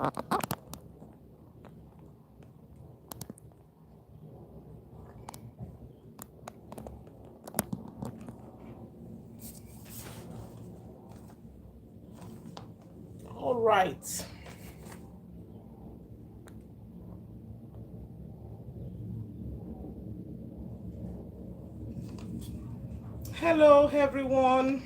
All right. Hello, everyone.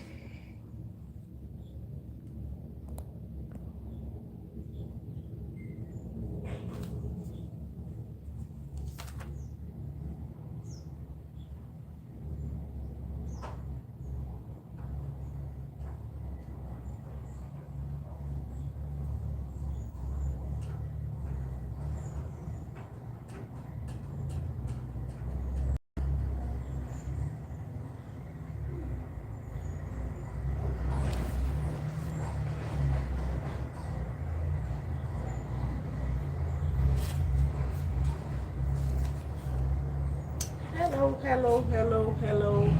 Hello, hello, hello, hello.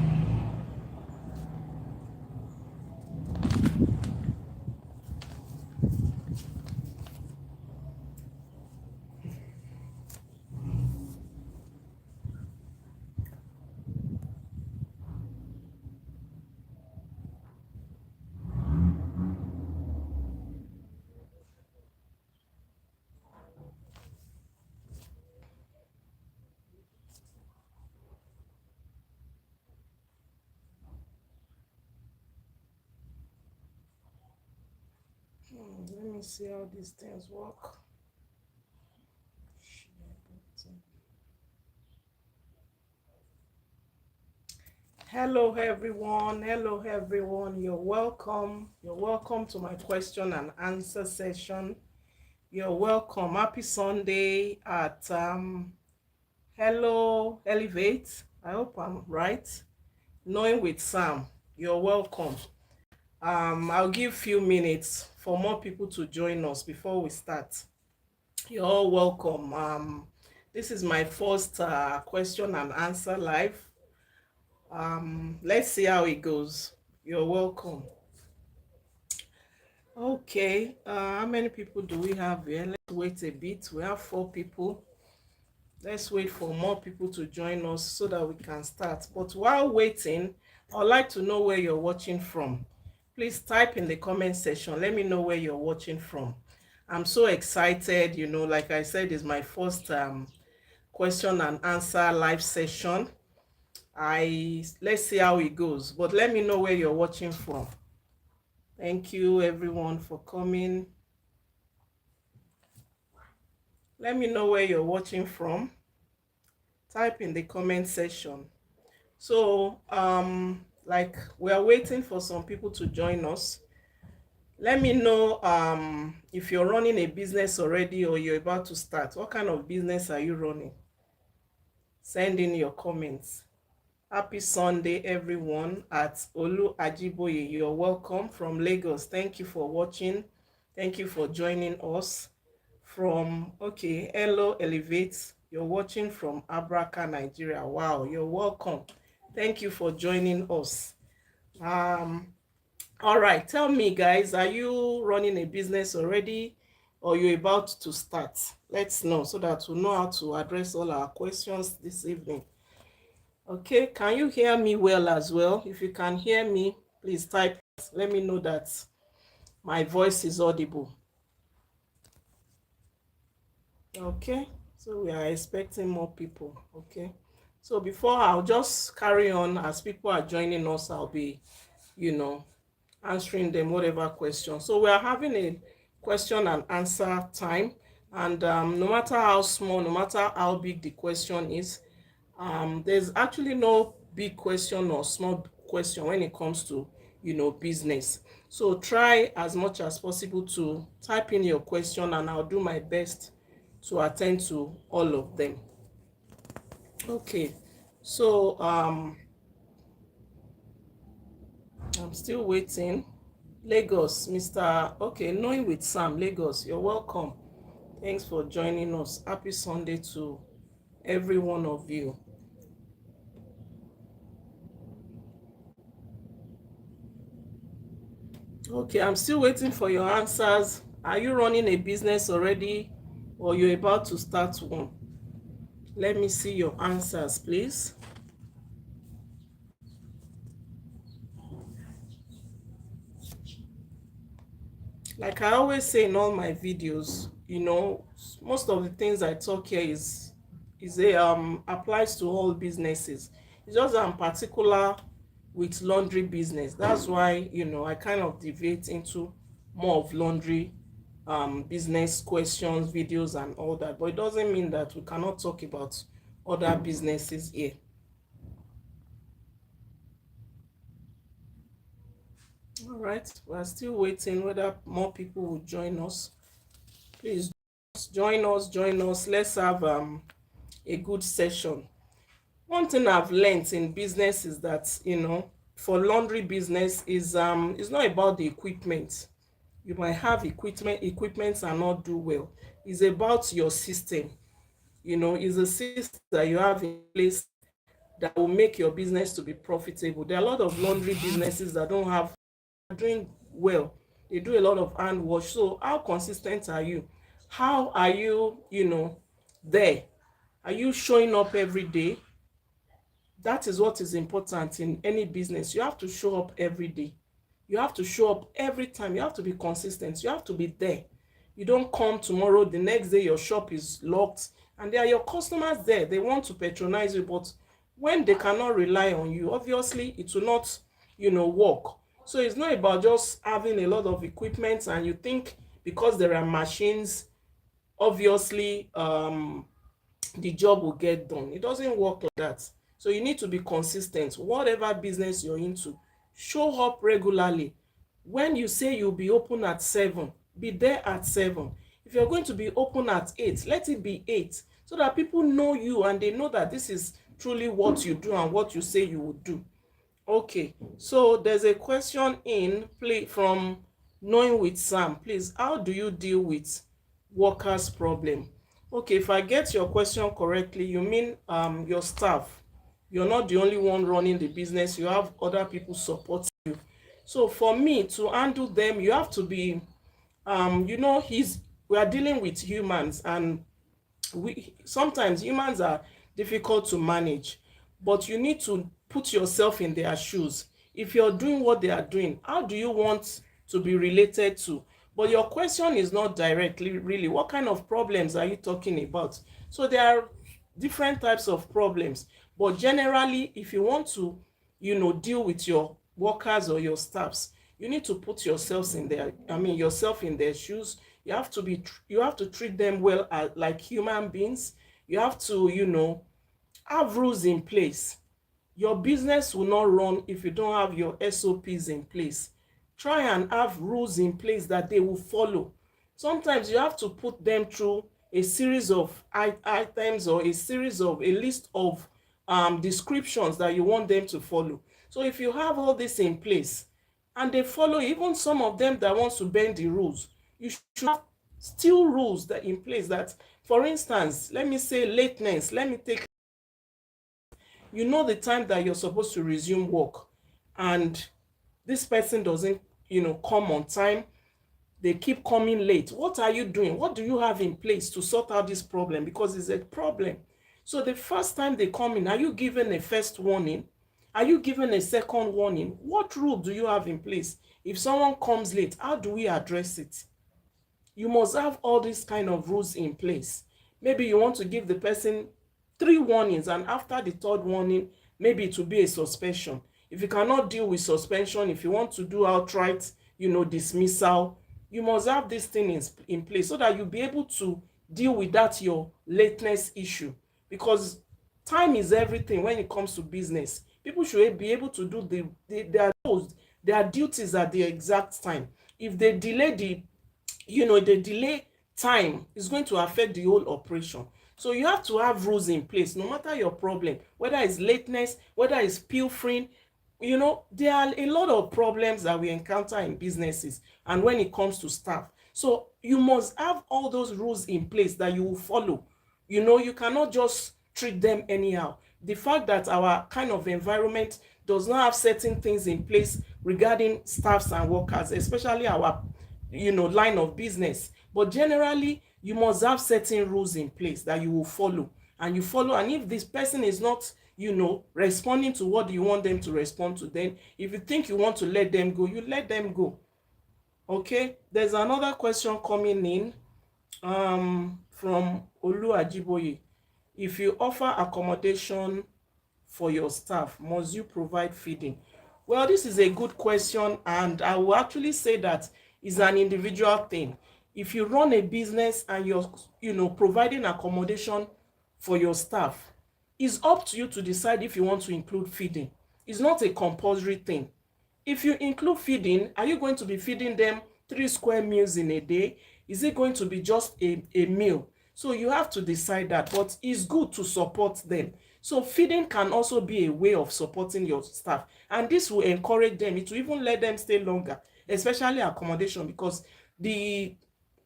Let me see how these things work. Hello, everyone. Hello, everyone. You're welcome. You're welcome to my question and answer session. You're welcome. Happy Sunday at Hello Elevate. I hope I'm right. Knowing with Sam. You're welcome. I'll give few minutes for more people to join us before we start. You're all welcome. This is my first question and answer live. Let's see how it goes. You're welcome. Okay, how many people do we have here? Let's wait a bit. We have 4 people. Let's wait for more people to join us so that we can start. But while waiting, I'd like to know where you're watching from. Please type in the comment section. Let me know where you're watching from. I'm so excited. Like I said, it's my first question and answer live session. Let's see how it goes. But let me know where you're watching from. Thank you everyone for coming. Let me know where you're watching from. Type in the comment section. So like we are waiting for some people to join us. Let me know if you're running a business already or you're about to start. What kind of business are you running? Send in your comments. Happy Sunday everyone at Olu Ajiboye. You're welcome from Lagos. Thank you for watching. Thank you for joining us. From Hello Elevate. You're watching from Abraka, Nigeria. Wow, you're welcome. Thank you for joining us. All right, tell me guys, are you running a business already or you're about to start? Let's know so that we'll know how to address all our questions this evening. Okay, can you hear me well as well? If you can hear me, please type. Let me know that my voice is audible. Okay, so we are expecting more people. Okay, so before I'll just carry on as people are joining us, I'll be answering them whatever question. So we are having a question and answer time, and no matter how small, no matter how big the question is, there's actually no big question or small question when it comes to business. So try as much as possible to type in your question and I'll do my best to attend to all of them. Okay, so I'm still waiting. Lagos, Knowing with Sam, Lagos, you're welcome. Thanks for joining us. Happy Sunday to every one of you. Okay, I'm still waiting for your answers. Are you running a business already, or you're about to start one? Let me see your answers, please. Like I always say in all my videos, most of the things I talk here is a applies to all businesses. It's just that I'm particular with laundry business. That's why I kind of deviate into more of laundry business questions, videos, and all that. But it doesn't mean that we cannot talk about other businesses here. All right, we're still waiting whether more people will join us. Please join us. Let's have a good session. One thing I've learned in business is that for laundry business is it's not about the equipment. You might have equipment and not do well. It's about your system. It's a system that you have in place that will make your business to be profitable. There are a lot of laundry businesses that don't have doing well. They do a lot of hand wash. So how consistent are you? How are you, there? Are you showing up every day? That is what is important in any business. You have to show up every day. You have to show up every time. You have to be consistent. You have to be there. You don't come tomorrow, the next day your shop is locked, and there are your customers there. They want to patronize you, but when they cannot rely on you, obviously it will not, work. So it's not about just having a lot of equipment and you think because there are machines, obviously the job will get done. It doesn't work like that. So you need to be consistent. Whatever business you're into, show up regularly. When you say you'll be open at 7, be there at 7. If you're going to be open at 8, let it be 8, so that people know you and they know that this is truly what you do and what you say you will do. Okay, so there's a question in play from Knowing with Sam. Please, how do you deal with workers problem? Okay, if I get your question correctly, you mean your staff. You're not the only one running the business. You have other people supporting you. So for me to handle them, you have to be we are dealing with humans, and we sometimes humans are difficult to manage, but you need to put yourself in their shoes. If you're doing what they are doing, how do you want to be related to? But your question is not directly really what kind of problems are you talking about. So there are different types of problems, but generally if you want to deal with your workers or your staffs, you need to put yourself in their shoes. You have to treat them well like human beings. You have to have rules in place. Your business will not run if you don't have your SOPs in place. Try and have rules in place that they will follow. Sometimes you have to put them through a series of items or a list of descriptions that you want them to follow. So if you have all this in place and they follow, even some of them that wants to bend the rules, you should have still rules that in place that, for instance, let me say lateness. Let me take the time that you're supposed to resume work, and this person doesn't come on time. They keep coming late. What are you doing? What do you have in place to sort out this problem? Because it's a problem. So the first time they come in, are you given a first warning? Are you given a second warning? What rule do you have in place? If someone comes late, how do we address it? You must have all these kind of rules in place. Maybe you want to give the person 3 warnings, and after the third warning, maybe it will be a suspension. If you cannot deal with suspension, if you want to do outright dismissal, you must have this thing in place so that you'll be able to deal with that your lateness issue. Because time is everything when it comes to business. People should be able to do their duties at the exact time. If they delay the delay time, is going to affect the whole operation. So you have to have rules in place no matter your problem, whether it's lateness, whether it's pilfering. There are a lot of problems that we encounter in businesses and when it comes to staff. So you must have all those rules in place that you will follow. You cannot just treat them anyhow. The fact that our kind of environment does not have certain things in place regarding staffs and workers, especially our line of business. But generally, you must have certain rules in place that you will follow, and you follow. And if this person is not responding to what you want them to respond to, then if you think you want to let them go, you let them go. Okay, there's another question coming in from Olu Ajiboye. If you offer accommodation for your staff, must you provide feeding? Well, this is a good question, and I will actually say that it's an individual thing. If you run a business and you're providing accommodation for your staff, it's up to you to decide if you want to include feeding. It's not a compulsory thing. If you include feeding, are you going to be feeding them 3 square meals in a day? Is it going to be just a meal? So you have to decide that, but it's good to support them. So feeding can also be a way of supporting your staff, and this will encourage them. It will even let them stay longer, especially accommodation, because the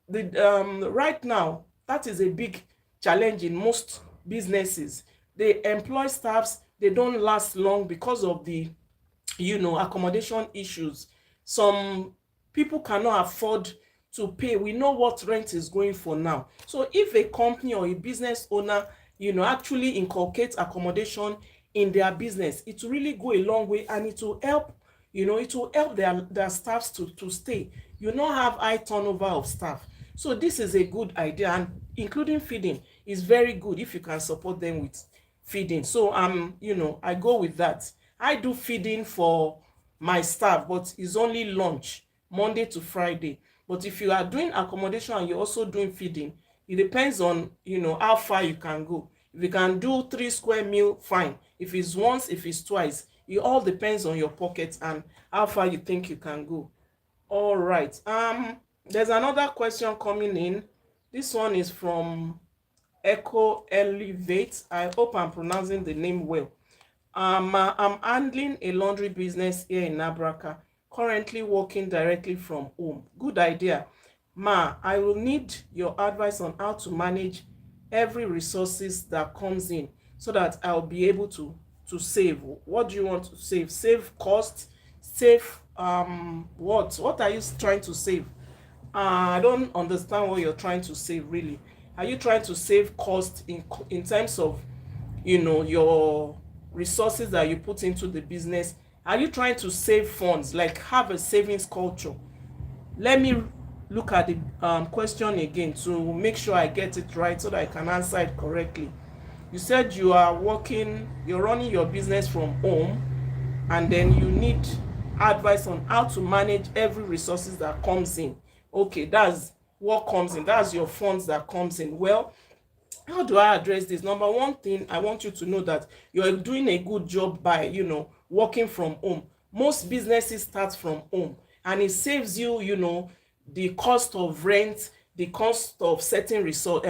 right now, that is a big challenge in most businesses. They employ staffs, they don't last long because of the accommodation issues. Some people cannot afford to pay. We know what rent is going for now. So if a company or a business owner actually inculcates accommodation in their business, it will really go a long way, and it will help their staffs to stay. You not have high turnover of staff. So this is a good idea, and including feeding is very good if you can support them with feeding. So I go with that. I do feeding for my staff, but it's only lunch, Monday to Friday. But if you are doing accommodation and you're also doing feeding, it depends on how far you can go. If you can do 3 square meal, fine. If it's once, if it's twice, it all depends on your pocket and how far you think you can go. All right. There's another question coming in. This one is from Echo Elevate. I hope I'm pronouncing the name well. I'm handling a laundry business here in Abraka, currently working directly from home. Good idea. Ma, I will need your advice on how to manage every resources that comes in so that I'll be able to save. What do you want to save? Save cost? Save what are you trying to save? I don't understand what you're trying to save, really. Are you trying to save cost in terms of your resources that you put into the business? Are you trying to save funds, like have a savings culture? Let me look at the question again to make sure I get it right so that I can answer it correctly. You said you're running your business from home, and then you need advice on how to manage every resources that comes in. Okay, that's what comes in. That's your funds that comes in. Well, how do I address this? Number one thing, I want you to know that you're doing a good job by working from home. Most businesses start from home, and it saves you the cost of rent, the cost of certain what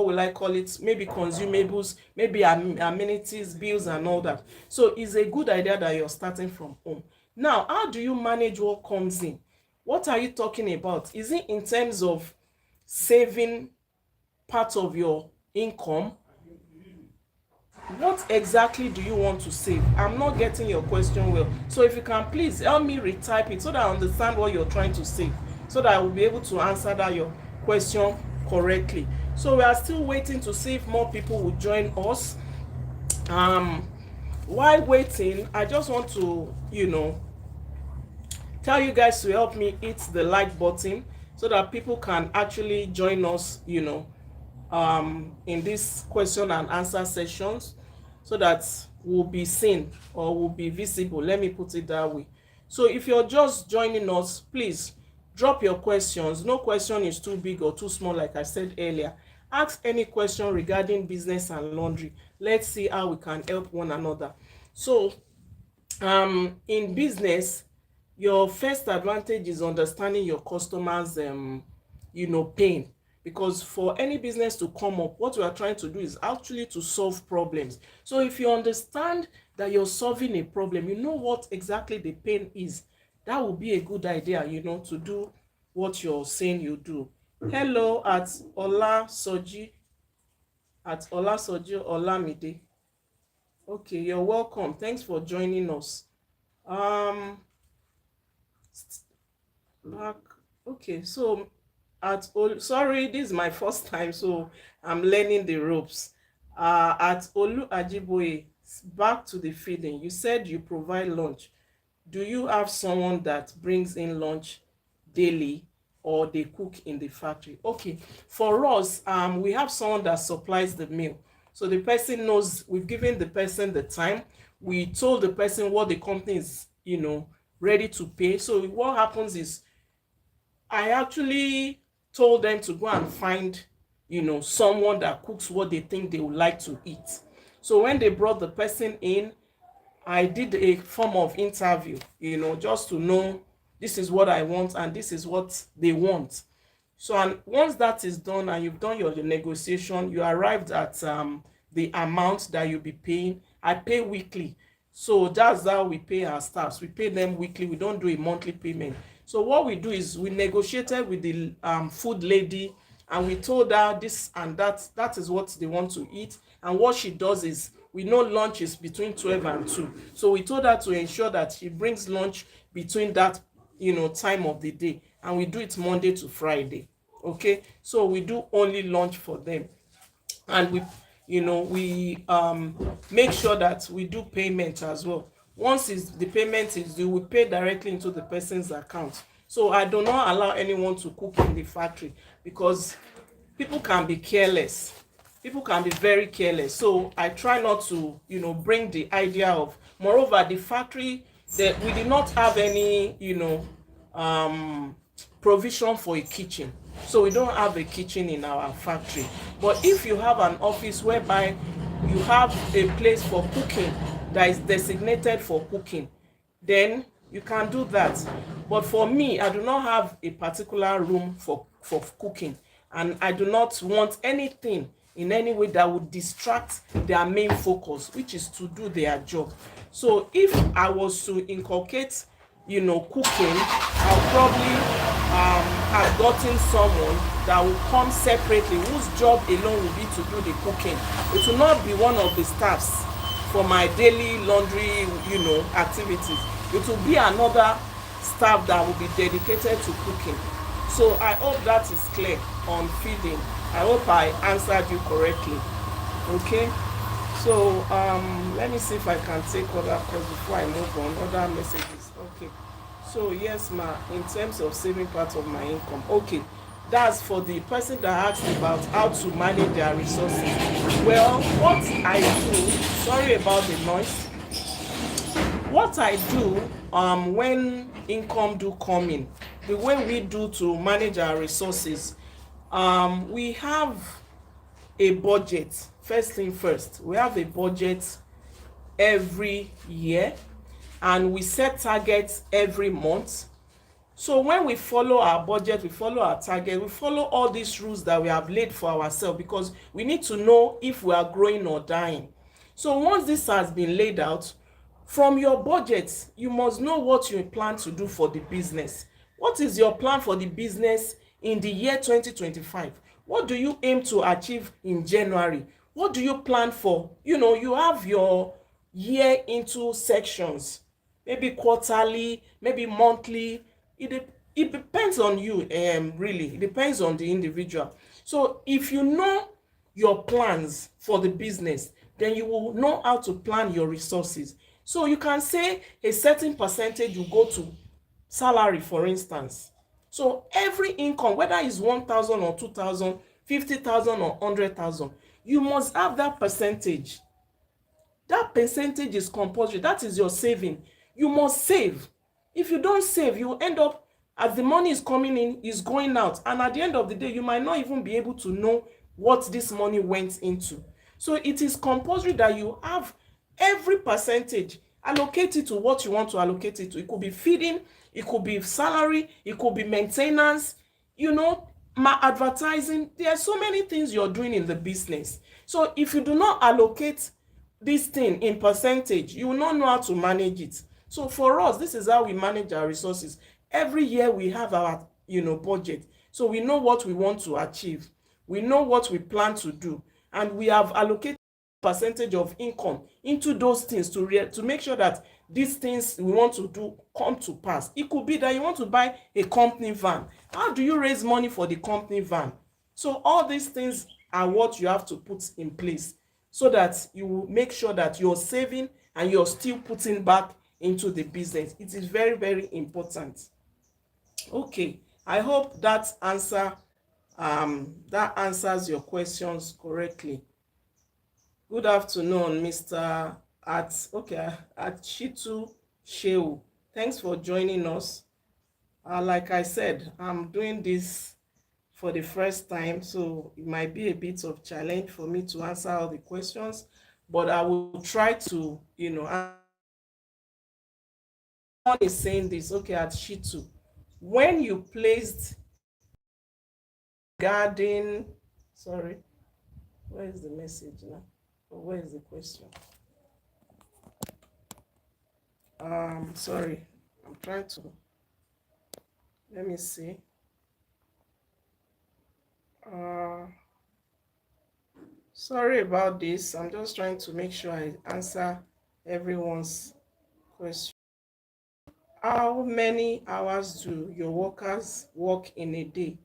will I call it, maybe consumables, maybe amenities, bills and all that. So it's a good idea that you're starting from home. Now, how do you manage what comes in? What are you talking about? Is it in terms of saving part of your income? What exactly do you want to save? I'm not getting your question well. So if you can please help me retype it so that I understand what you're trying to say, so that I will be able to answer your question correctly. So we are still waiting to see if more people will join us. While waiting, I just want to tell you guys to help me hit the like button so that people can actually join us in this question and answer sessions, so that we'll be seen or will be visible. Let me put it that way. So if you're just joining us, please drop your questions. No question is too big or too small. Like I said earlier, ask any question regarding business and laundry. Let's see how we can help one another. So in business, your first advantage is understanding your customers pain. Because for any business to come up, what we are trying to do is actually to solve problems. So if you understand that you're solving a problem, you know what exactly the pain is, that would be a good idea to do what you're saying you do. Hello at Olasoji Olamide. Okay, you're welcome. Thanks for joining us. Back. Okay, so sorry, this is my first time, so I'm learning the ropes. At Olu Ajiboye, back to the feeding. You said you provide lunch. Do you have someone that brings in lunch daily, or they cook in the factory? Okay, for us, we have someone that supplies the meal. So the person knows, we've given the person the time. We told the person what the company is, ready to pay. So what happens is, I actually told them to go and find, someone that cooks what they think they would like to eat. So when they brought the person in, I did a form of interview, just to know this is what I want and this is what they want. So, and once that is done and you've done your negotiation, you arrived at the amount that you'll be paying. I pay weekly. So that's how we pay our staffs. We pay them weekly. We don't do a monthly payment. So what we do is we negotiated with the food lady, and we told her this and that is what they want to eat. And what she does is, we know lunch is between 12 and 2. So we told her to ensure that she brings lunch between that, time of the day. And we do it Monday to Friday. Okay, so we do only lunch for them. And we make sure that we do payment as well. Once the payment is due, we pay directly into the person's account. So I do not allow anyone to cook in the factory, because people can be careless. People can be very careless. So I try not to, bring the idea of, moreover, the factory, that we did not have any, provision for a kitchen. So we don't have a kitchen in our factory. But if you have an office whereby you have a place for cooking that is designated for cooking, then you can do that. But for me, I do not have a particular room for cooking, and I do not want anything in any way that would distract their main focus, which is to do their job. So if I was to inculcate, cooking, I'll probably have gotten someone that will come separately, whose job alone will be to do the cooking. It will not be one of the staffs for my daily laundry, activities. It will be another staff that will be dedicated to cooking. So I hope that is clear on feeding. I hope I answered you correctly. Okay, so let me see if I can take other calls before I move on, other messages. Okay, so yes, ma, in terms of saving part of my income. Okay, that's for the person that asked about how to manage their resources. Well, what I do, sorry about the noise, what I do when income do come in, the way we do to manage our resources, we have a budget. First thing first, we have a budget every year, and we set targets every month. So when we follow our budget, we follow our target, we follow all these rules that we have laid for ourselves, because we need to know if we are growing or dying. So once this has been laid out, from your budget, you must know what you plan to do for the business. What is your plan for the business in the year 2025? What do you aim to achieve in January? What do you plan for? You have your year into sections, maybe quarterly, maybe monthly. It depends on you, really. It depends on the individual. So if you know your plans for the business, then you will know how to plan your resources. So you can say a certain percentage will go to salary, for instance. So every income, whether it's 1,000 or 2,000, 50,000 or 100,000, you must have that percentage. That percentage is compulsory. That is your saving. You must save. If you don't save, you end up, as the money is coming in, is going out, and at the end of the day, you might not even be able to know what this money went into. So it is compulsory that you have every percentage, allocate it to what you want to allocate it to. It could be feeding, it could be salary, it could be maintenance, advertising. There are so many things you're doing in the business. So if you do not allocate this thing in percentage, you will not know how to manage it. So for us, this is how we manage our resources. Every year we have our budget, so we know what we want to achieve, we know what we plan to do, and we have allocated percentage of income into those things to make sure that these things we want to do come to pass. It could be that you want to buy a company van. How do you raise money for the company van? So all these things are what you have to put in place so that you will make sure that you're saving and you're still putting back into the business. It is very, very important. Okay, I hope that answers your questions correctly. Good afternoon, Mr. At Shitu Sheu. Thanks for joining us. Like I said, I'm doing this for the first time, so it might be a bit of challenge for me to answer all the questions, but I will try to, someone is saying this, okay, at Shitu, when you placed garden, sorry, where is the message now? Or where is the question? Sorry, I'm trying to, let me see. Sorry about this. I'm just trying to make sure I answer everyone's question. How many hours do your workers work in a day?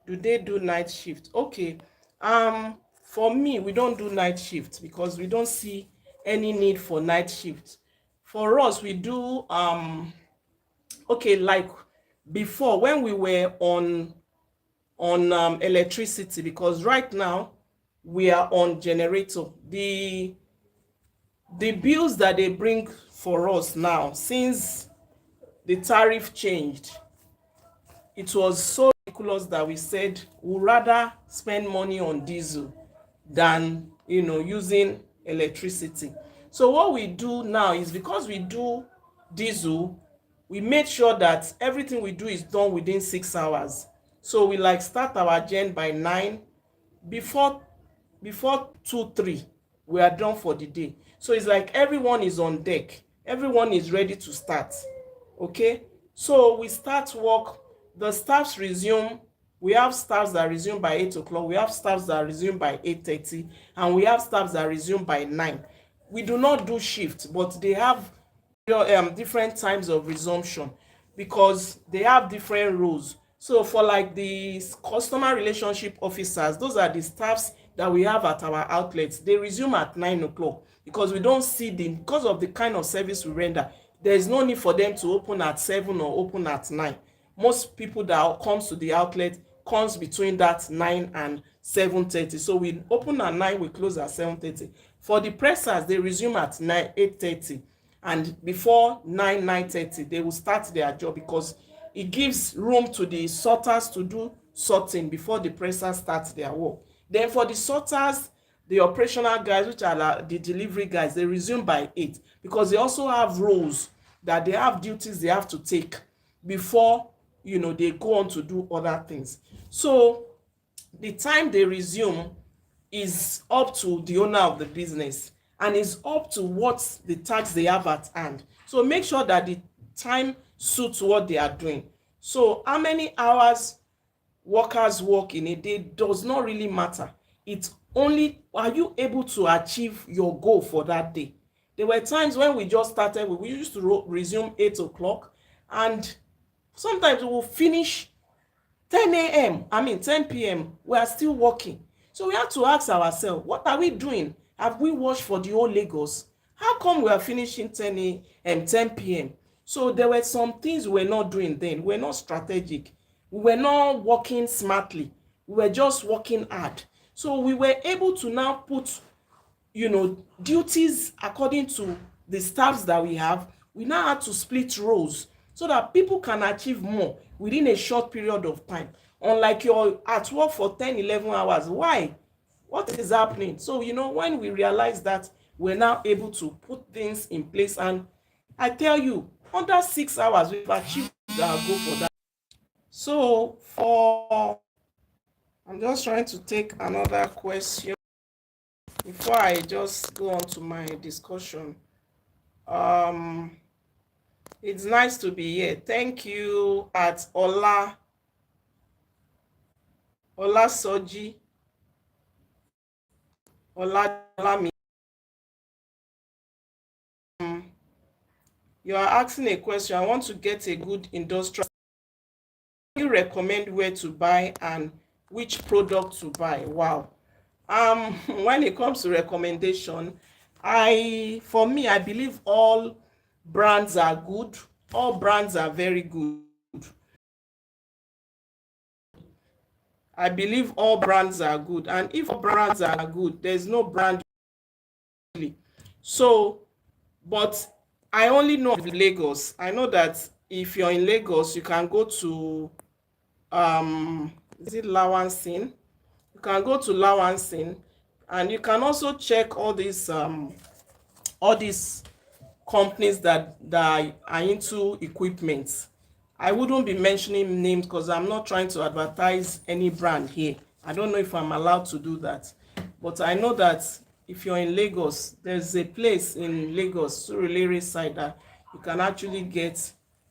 Do they do night shift? Okay. For me, we don't do night shift because we don't see any need for night shift. For us, we do okay, like before when we were on electricity, because right now we are on generator. The bills that they bring for us now, since the tariff changed, it was so ridiculous that we said we'd rather spend money on diesel than using electricity. So what we do now is, because we do diesel, we made sure that everything we do is done within 6 hours. So we like start our gen by 9. Before 2 3 we are done for the day. So it's like everyone is on deck, everyone is ready to start. Okay, so we start work, the staffs resume. We have staffs that resume by 8 o'clock, we have staffs that resume by 8:30, and we have staffs that resume by 9. We do not do shift, but they have different times of resumption because they have different roles. So for like the customer relationship officers, those are the staffs that we have at our outlets. They resume at 9 o'clock because we don't see them, because of the kind of service we render. There is no need for them to open at 7 or open at 9. Most people that comes to the outlet comes between that 9 and 7:30. So we open at 9, we close at 7:30. For the pressers, they resume at 8:30, and before 9:30 they will start their job, because it gives room to the sorters to do sorting before the pressers start their work. Then for the sorters, the operational guys, which are the delivery guys, they resume by 8, because they also have roles that they have, duties they have to take before they go on to do other things. So the time they resume is up to the owner of the business, and is up to what the tax they have at hand. So make sure that the time suits what they are doing. So how many hours workers work in a day does not really matter. It's only, are you able to achieve your goal for that day? There were times when we just started, we used to resume 8 o'clock, and sometimes we will finish 10 p.m. We are still working. So we have to ask ourselves, what are we doing? Have we watched for the whole Lagos? How come we are finishing 10 p.m.? So there were some things we were not doing then. We were not strategic. We were not working smartly. We were just working hard. So we were able to now put duties according to the staffs that we have. We now have to split roles so that people can achieve more within a short period of time. Unlike you're at work for 10-11 hours. Why? What is happening? So when we realize that, we're now able to put things in place, and I tell you, under 6 hours we've achieved our goal for that. So I'm just trying to take another question before I just go on to my discussion. It's nice to be here. Thank you at Ola Soji, Olami. You are asking a question. I want to get a good industrial. You recommend where to buy and which product to buy. Wow. When it comes to recommendation, for me, I believe all brands are good. All brands are very good. I believe all brands are good, and if all brands are good, there's no brand really. So, but I only know of Lagos. I know that if you're in Lagos, you can go to is it Lawansin? You can go to Lawansin, and you can also check all these companies that are into equipment. I wouldn't be mentioning names because I'm not trying to advertise any brand here. I don't know if I'm allowed to do that, but I know that if you're in Lagos, there's a place in Lagos, Surulere side, that you can actually get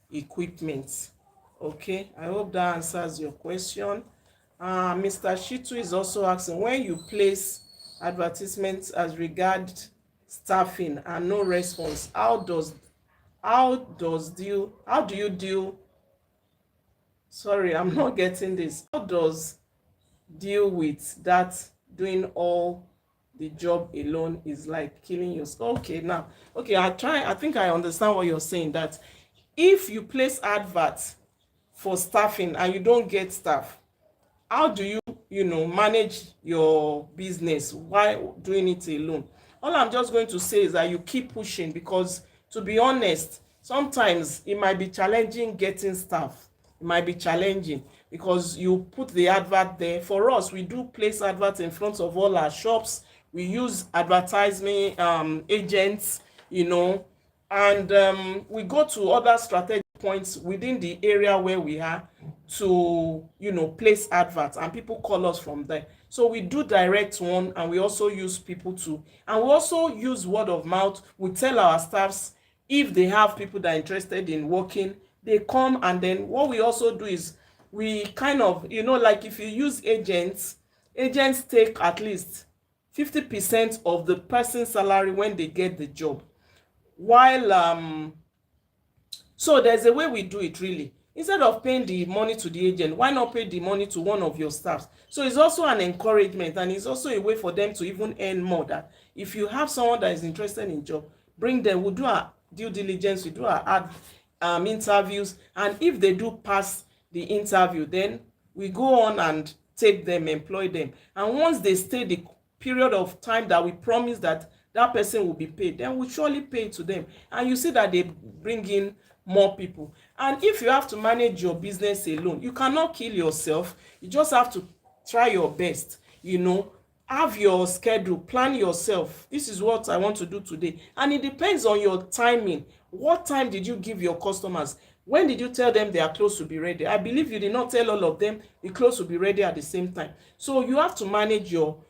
equipment. Okay, I hope that answers your question. Mr. Shitu is also asking, when you place advertisements as regard staffing and no response, how do you deal, sorry, I'm not getting this, how does deal with that? Doing all the job alone is like killing yourself. Okay, now, okay, I think I understand what you're saying, that if you place adverts for staffing and you don't get staff, how do you, manage your business while doing it alone? All I'm just going to say is that you keep pushing, because to be honest, sometimes it might be challenging getting staff. It might be challenging because you put the advert there. For us, we do place adverts in front of all our shops. We use advertisement agents, and we go to other strategic points within the area where we are to place adverts, and people call us from there. So we do direct one, and we also use people to, and we also use word of mouth. We tell our staffs, if they have people that are interested in working, they come. And then what we also do is we kind of, like if you use agents take at least 50% of the person's salary when they get the job. While so there's a way we do it really. Instead of paying the money to the agent, why not pay the money to one of your staffs? So it's also an encouragement, and it's also a way for them to even earn more. That if you have someone that is interested in job, bring them. We'll do our due diligence, we do our interviews, and if they do pass the interview, then we go on and take them, employ them. And once they stay the period of time that we promise that that person will be paid, then we surely pay to them. And you see that they bring in more people. And if you have to manage your business alone, you cannot kill yourself. You just have to try your best, have your schedule, plan yourself. This is what I want to do today, and it depends on your timing. What time did you give your customers? When did you tell them they are close to be ready? I believe you did not tell all of them the close to be ready at the same time. So you have to manage your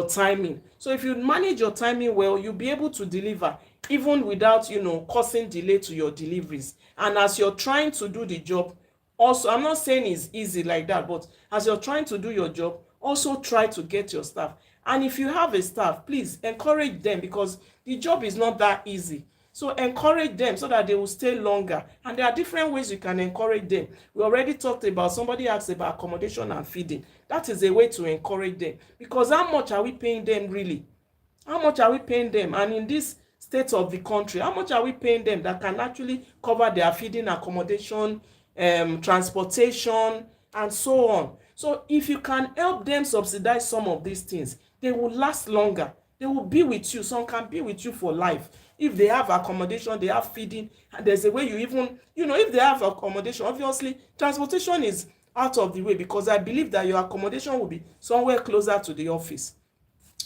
timing. So if you manage your timing well, you'll be able to deliver even without causing delay to your deliveries. And as you're trying to do the job, also, I'm not saying it's easy like that, but as you're trying to do your job, also try to get your staff. And if you have a staff, please encourage them, because the job is not that easy. So encourage them so that they will stay longer. And there are different ways you can encourage them. We already talked about, somebody asked about accommodation and feeding. That is a way to encourage them, because how much are we paying them really? How much are we paying them? And in this state of the country, how much are we paying them that can actually cover their feeding, accommodation, transportation, and so on? So if you can help them subsidize some of these things, they will last longer. They will be with you. Some can be with you for life. If they have accommodation, they have feeding, and there's a way you even, if they have accommodation, obviously transportation is out of the way, because I believe that your accommodation will be somewhere closer to the office.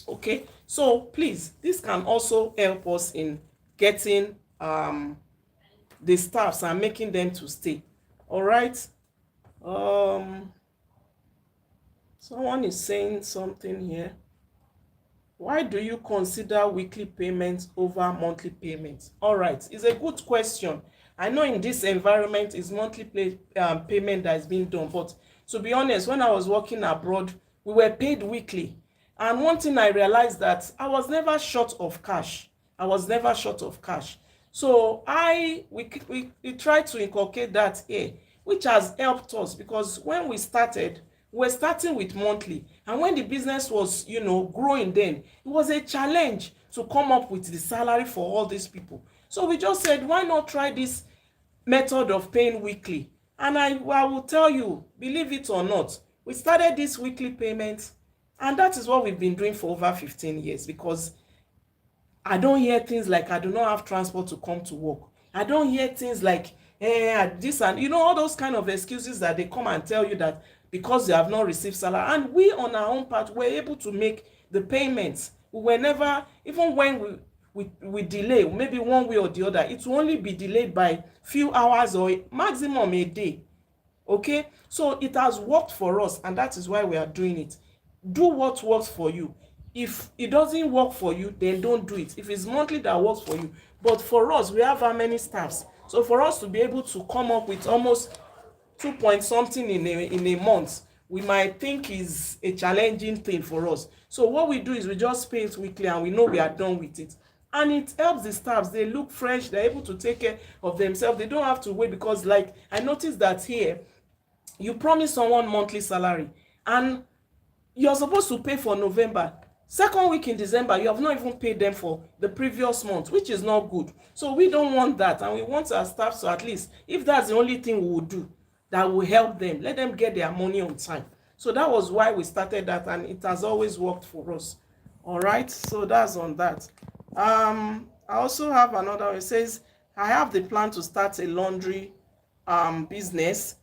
Okay, so please, this can also help us in getting the staffs and making them to stay. All right. Someone is saying something here. Why do you consider weekly payments over monthly payments? All right, it's a good question. I know in this environment it's monthly payment that is being done, but to be honest, when I was working abroad, we were paid weekly. And one thing I realized, that I was never short of cash. I was never short of cash. So we try to inculcate that here, which has helped us, because when we started, we're starting with monthly, and when the business was, growing, then it was a challenge to come up with the salary for all these people. So we just said, why not try this method of paying weekly? And I will tell you, believe it or not, we started this weekly payment, and that is what we've been doing for over 15 years. Because I don't hear things like, I do not have transport to come to work. I don't hear things like, this and, all those kind of excuses that they come and tell you that because you have not received salary. And we on our own part were able to make the payments. We were never, even when we delay, maybe one way or the other, it will only be delayed by few hours or maximum a day. Okay, so it has worked for us, and that is why we are doing it. Do what works for you. If it doesn't work for you, then don't do it. If it's monthly that works for you. But for us, we have how many staffs? So for us to be able to come up with almost 2 point something in a month, we might think is a challenging thing for us. So what we do is we just pay it weekly, and we know we are done with it. And it helps the staffs. They look fresh, they're able to take care of themselves. They don't have to wait, because like I noticed that here, you promise someone monthly salary, and you're supposed to pay for November. Second week in December, you have not even paid them for the previous month, which is not good. So we don't want that, and we want our staff to, at least, if that's the only thing we will do that will help them, let them get their money on time. So that was why we started that, and it has always worked for us. All right, so that's on that. I also have another one. It says, I have the plan to start a laundry business,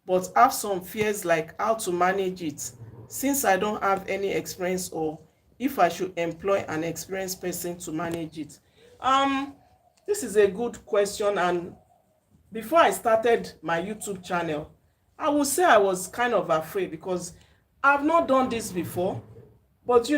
but have some fears like how to manage it, since I don't have any experience, or if I should employ an experienced person to manage it. This is a good question, and before I started my YouTube channel, I would say I was kind of afraid, because I've not done this before. But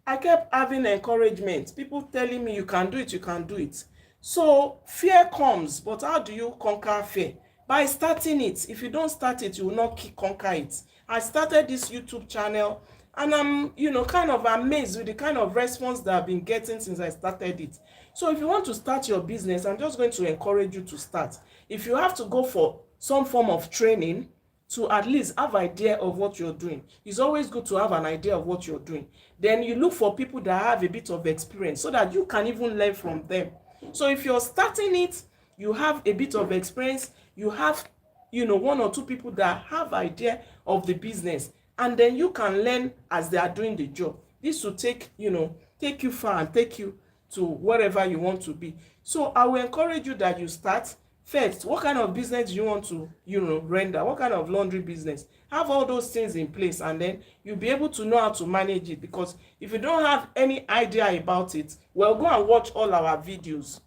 I kept having encouragement, people telling me, you can do it, you can do it. So fear comes, but how do you conquer fear? By starting it. If you don't start it, you will not conquer it. I started this YouTube channel, and I'm kind of amazed with the kind of response that I've been getting since I started it. So if you want to start your business, I'm just going to encourage you to start. If you have to go for some form of training to at least have idea of what you're doing, it's always good to have an idea of what you're doing. Then you look for people that have a bit of experience, so that you can even learn from them. So if you're starting it, you have a bit of experience, you have one or two people that have idea of the business, and then you can learn as they are doing the job. This will take you far, and take you to wherever you want to be. So I will encourage you that you start first. What kind of business do you want to render? What kind of laundry business? Have all those things in place, and then you'll be able to know how to manage it. Because if you don't have any idea about it, well, go and watch all our videos.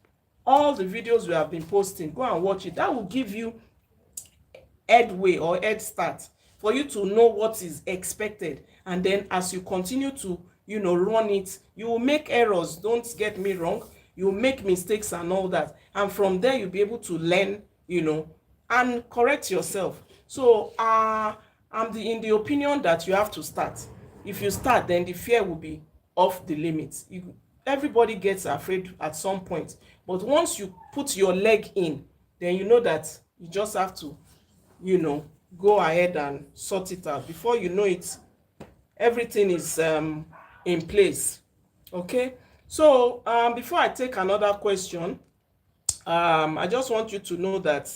All the videos we have been posting, go and watch it. That will give you headway or head start for you to know what is expected. And then as you continue to run it, you will make errors, don't get me wrong, you will make mistakes and all that, and from there you'll be able to learn and correct yourself. So I'm in the opinion that you have to start. If you start, then the fear will be off the limits. Everybody gets afraid at some point, but once you put your leg in, then you know that you just have to go ahead and sort it out. Before you know it, everything is in place. Okay, so before I take another question, I just want you to know that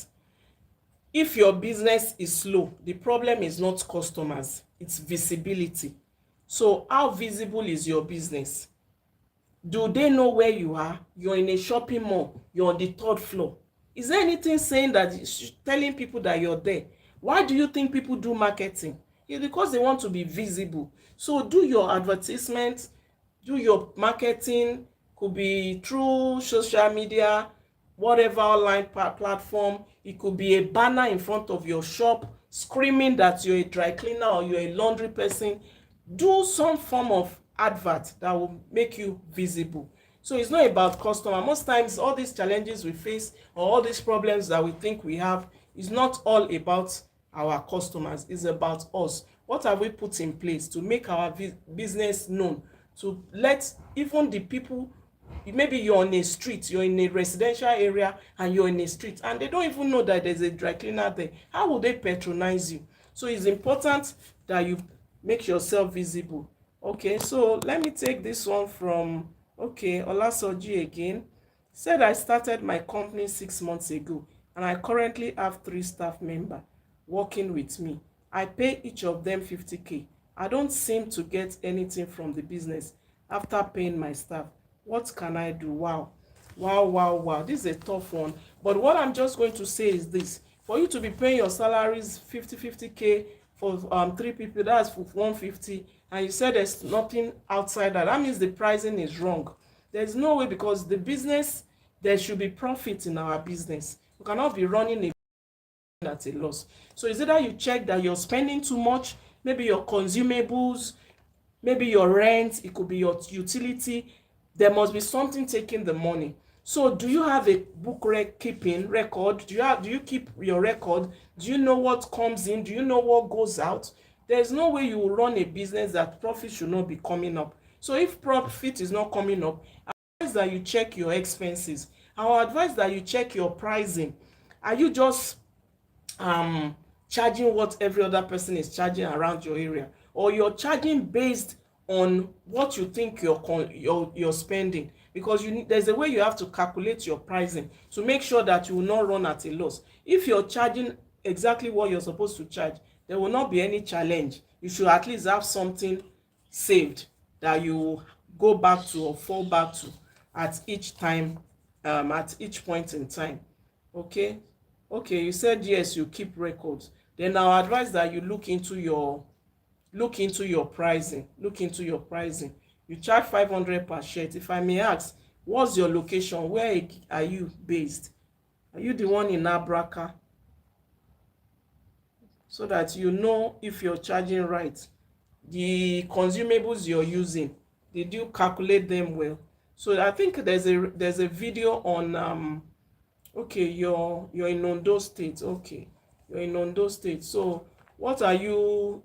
if your business is slow, the problem is not customers, it's visibility. So how visible is your business? Do they know where you are? You're in a shopping mall, you're on the 3rd floor. Is there anything saying that, telling people that you're there? Why do you think people do marketing? It's because they want to be visible. So do your advertisement, do your marketing, could be through social media, whatever online platform. It could be a banner in front of your shop screaming that you're a dry cleaner or you're a laundry person. Do some form of advert that will make you visible. So it's not about customer. Most times all these challenges we face, or all these problems that we think we have, is not all about our customers. It's about us. What have we put in place to make our business known, to let even the people maybe you're on a street, you're in a residential area and you're in a street, and they don't even know that there's a dry cleaner there. How will they patronize you? So it's important that you make yourself visible. Okay, so let me take this one from, okay, Olasoji again. Said, I started my company 6 months ago and I currently have 3 staff members working with me. I pay each of them 50K. I don't seem to get anything from the business after paying my staff. What can I do? Wow. Wow, wow, wow. This is a tough one. But what I'm just going to say is this. For you to be paying your salaries 50K for 3 people, that's for 150, and you said there's nothing outside that. That means the pricing is wrong. There's no way, because the business, there should be profit in our business. You cannot be running a at a loss. So is either you check that you're spending too much, maybe your consumables, maybe your rent, it could be your utility. There must be something taking the money. So do you have a book keeping record? Do you keep your record? Do you know what comes in? Do you know what goes out? There's no way you will run a business that profit should not be coming up. So if profit is not coming up, I advise that you check your expenses. I will advise that you check your pricing. Are you just charging what every other person is charging around your area, or you're charging based on what you think you're spending? Because there's a way you have to calculate your pricing to make sure that you will not run at a loss. If you're charging exactly what you're supposed to charge, there will not be any challenge. You should at least have something saved that you go back to or fall back to at each time, at each point in time. Okay. Okay, you said yes, you keep records. Then I'll advise that you look into your pricing. Look into your pricing. You charge 500 per shirt. If I may ask, what's your location? Where are you based? Are you the one in Abraka? So that you know if you're charging right. The consumables you're using, did you calculate them well? So I think there's a video on okay, you're in Ondo State. Okay, you're in Ondo State. So what are you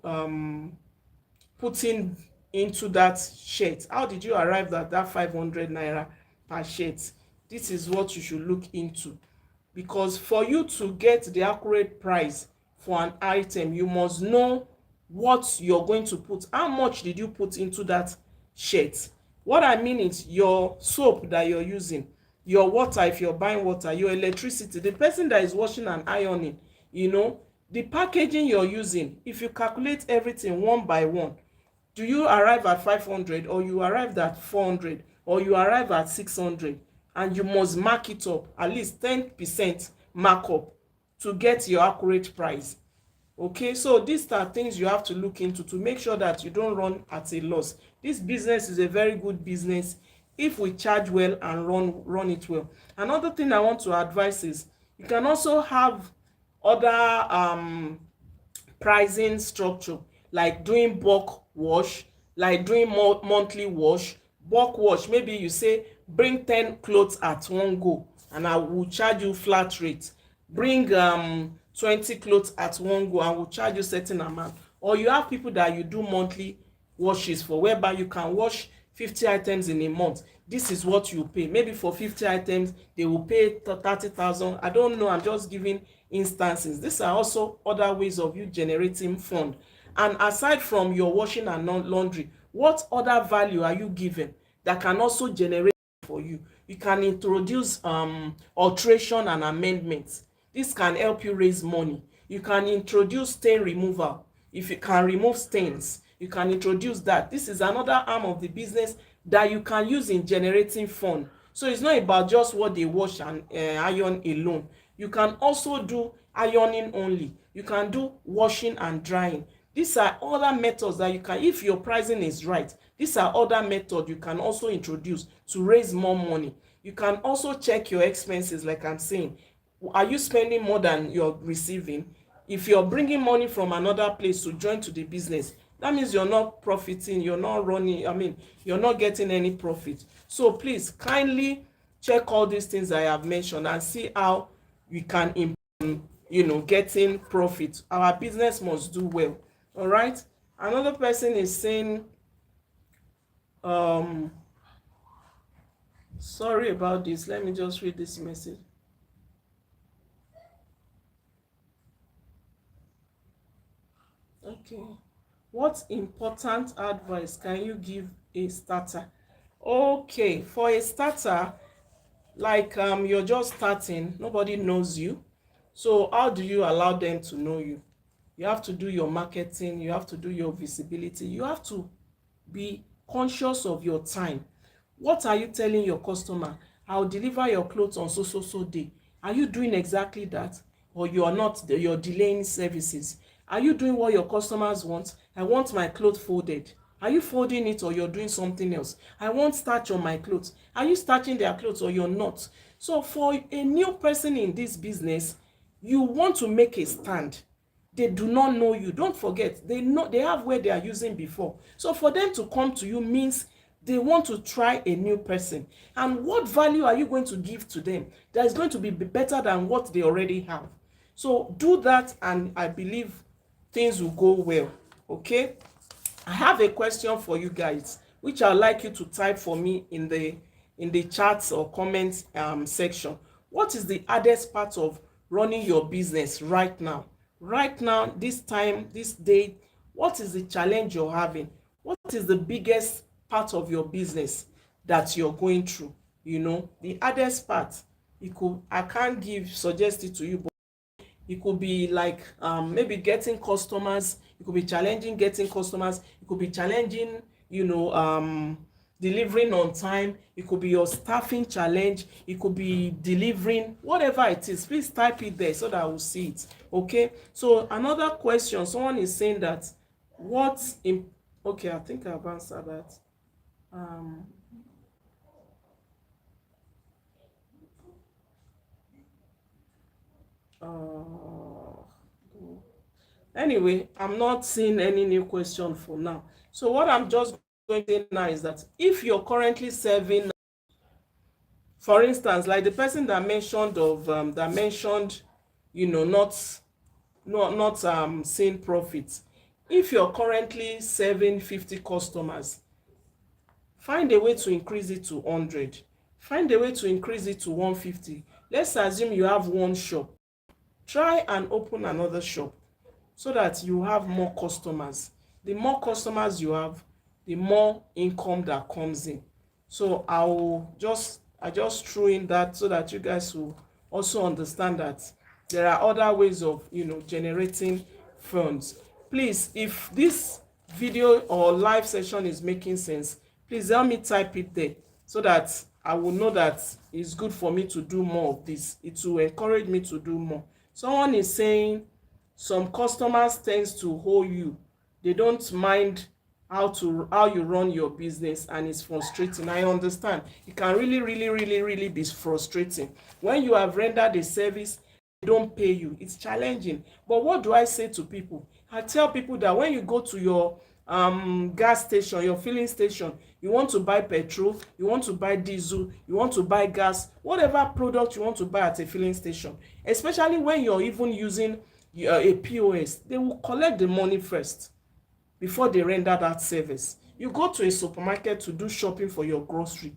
putting into that shirt? How did you arrive at that 500 naira per shirt? This is what you should look into, because for you to get the accurate price for an item, you must know what you're going to put. How much did you put into that shirt? What I mean is your soap that you're using, your water, if you're buying water, your electricity, the person that is washing and ironing, the packaging you're using. If you calculate everything one by one, do you arrive at 500, or you arrived at 400, or you arrive at 600? And you must mark it up, at least 10% markup, to get your accurate price. Okay, so these are things you have to look into to make sure that you don't run at a loss. This business is a very good business if we charge well and run it well. Another thing I want to advise is you can also have other pricing structure, like doing bulk wash, like doing monthly wash. Bulk wash, maybe you say bring 10 clothes at one go and I will charge you flat rate. Bring 20 clothes at one go and will charge you certain amount. Or you have people that you do monthly washes for, whereby you can wash 50 items in a month. This is what you pay. Maybe for 50 items they will pay 30,000. I don't know, I'm just giving instances. These are also other ways of you generating fund. And aside from your washing and laundry, what other value are you giving that can also generate for you? You can introduce alteration and amendments. This can help you raise money. You can introduce stain removal. If you can remove stains, you can introduce that. This is another arm of the business that you can use in generating fund. So it's not about just what they wash and iron alone. You can also do ironing only. You can do washing and drying. These are other methods that you can, if your pricing is right, these are other methods you can also introduce to raise more money. You can also check your expenses, like I'm saying. Are you spending more than you're receiving? If you're bringing money from another place to join to the business, that means you're not profiting, you're not running, you're not getting any profit. So please kindly check all these things I have mentioned and see how we can improve, getting profit. Our business must do well. All right. Another person is saying Sorry about this. Let me just read this message. Okay. What important advice can you give a starter? Okay, for a starter, like you're just starting, nobody knows you. So how do you allow them to know you? You have to do your marketing, you have to do your visibility, you have to be conscious of your time. What are you telling your customer? I'll deliver your clothes on so so so day. Are you doing exactly that? Or you are not, you're delaying services? Are you doing what your customers want? I want my clothes folded. Are you folding it or you're doing something else? I want starch on my clothes. Are you starching their clothes or you're not? So for a new person in this business, you want to make a stand. They do not know you. Don't forget, they have where they are using before. So for them to come to you means they want to try a new person. And what value are you going to give to them that is going to be better than what they already have? So do that, and I believe things will go well. Okay, I have a question for you guys, which I'd like you to type for me in the chats or comments section. What is the hardest part of running your business right now? Right now, this time, this day, what is the challenge you're having? What is the biggest part of your business that you're going through? You know, the hardest part, I can't suggest it to you, but it could be like maybe getting customers. It could be challenging getting customers. It could be challenging, delivering on time. It could be your staffing challenge. It could be delivering, whatever it is. Please type it there so that I will see it. Okay, so another question, someone is saying that what's in okay, I think I've answered that. um uh, Anyway, I'm not seeing any new question for now. So what I'm just going to say now is that if you're currently serving, for instance, like the person that mentioned, not seeing profits. If you're currently serving 50 customers, find a way to increase it to 100. Find a way to increase it to 150. Let's assume you have one shop. Try and open another shop, so that you have more customers. The more customers you have, the more income that comes in. So I just threw in that so that you guys will also understand that there are other ways of generating funds. Please, if this video or live session is making sense, please help me type it there so that I will know that it's good for me to do more of this. It will encourage me to do more. Someone is saying some customers tends to hold you. They don't mind how you run your business, and it's frustrating. I understand. It can really really really really be frustrating when you have rendered a service, they don't pay you. It's challenging. But what do I say to people? I tell people that when you go to your gas station, your filling station, you want to buy petrol, you want to buy diesel, you want to buy gas, whatever product you want to buy at a filling station, especially when you're even using a POS, they will collect the money first before they render that service. You go to a supermarket to do shopping for your grocery.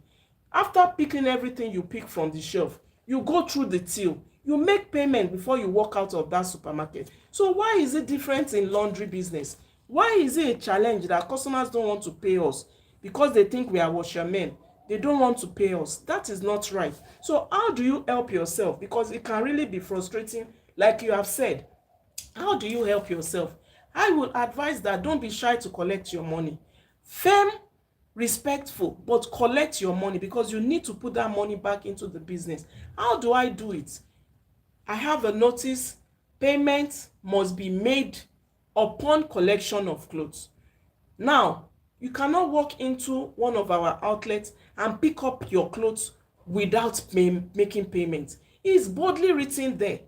After picking everything you pick from the shelf, you go through the till. You make payment before you walk out of that supermarket. So why is it different in laundry business? Why is it a challenge that customers don't want to pay us because they think we are washermen? They don't want to pay us. That is not right. So how do you help yourself? Because it can really be frustrating, like you have said. How do you help yourself? I would advise that don't be shy to collect your money. Firm, respectful, but collect your money, because you need to put that money back into the business. How do I do it? I have a notice. Payment must be made upon collection of clothes. Now, you cannot walk into one of our outlets and pick up your clothes without making payment. It's boldly written there,